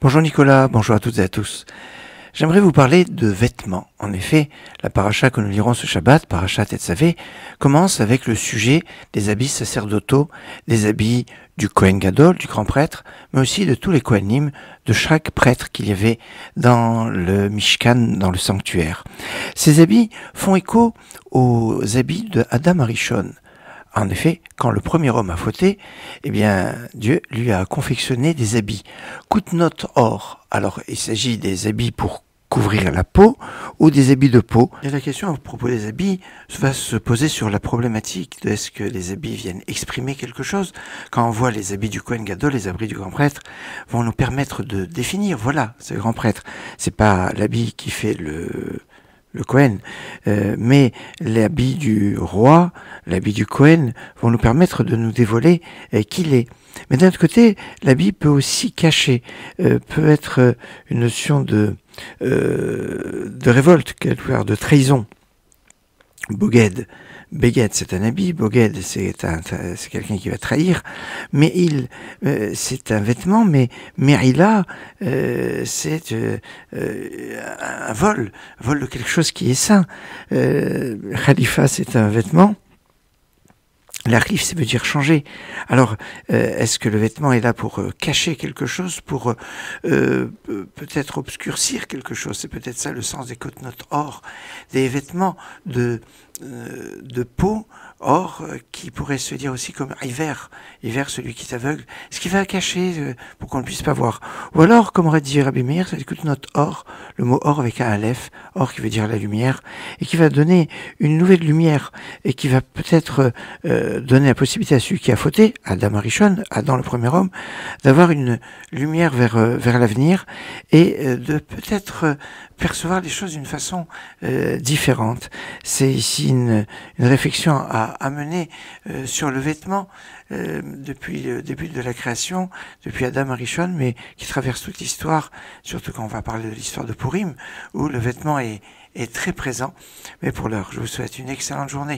Bonjour Nicolas, bonjour à toutes et à tous. J'aimerais vous parler de vêtements. En effet, la paracha que nous lirons ce Shabbat, paracha Tetzavé, commence avec le sujet des habits sacerdotaux, des habits du Kohen Gadol, du grand prêtre, mais aussi de tous les Kohanim, de chaque prêtre qu'il y avait dans le Mishkan, dans le sanctuaire. Ces habits font écho aux habits de Adam Arishon. En effet, quand le premier homme a fauté, eh bien, Dieu lui a confectionné des habits. Kutnot or. Alors, il s'agit des habits pour couvrir la peau ou des habits de peau. Et la question à propos des habits va se poser sur la problématique de est-ce que les habits viennent exprimer quelque chose. Quand on voit les habits du Kohen Gadol, les habits du grand prêtre, vont nous permettre de définir, voilà, c'est le grand prêtre. C'est pas l'habit qui fait le Kohen, mais l'habit du roi, l'habit du Kohen vont nous permettre de nous dévoiler qui il est. Mais d'un autre côté, l'habit peut aussi cacher, peut être une notion de révolte, quelque part, de trahison. Boged, Beged, c'est un habit, Boged, c'est quelqu'un qui va trahir, mais c'est un vêtement, mais Merila, c'est un vol de quelque chose qui est saint. Khalifa, c'est un vêtement. L'arif, ça veut dire changer. Alors, est-ce que le vêtement est là pour cacher quelque chose, pour peut-être obscurcir quelque chose? C'est peut-être ça le sens des kotnot or, des vêtements de peau or qui pourrait se dire aussi comme hiver, celui qui est aveugle, ce qui va cacher pour qu'on ne puisse pas voir. Ou alors, comme aurait dit Rabbi Meir, c'est kotnot or, le mot or avec un aleph, or qui veut dire la lumière, et qui va donner une nouvelle lumière, et qui va peut-être donner la possibilité à celui qui a fauté, Adam Arishon, Adam le premier homme, d'avoir une lumière vers l'avenir et de peut-être percevoir les choses d'une façon différente. C'est ici une réflexion à mener sur le vêtement depuis le début de la création, depuis Adam Arishon, mais qui traverse toute l'histoire, surtout quand on va parler de l'histoire de Purim, où le vêtement est très présent. Mais pour l'heure, je vous souhaite une excellente journée.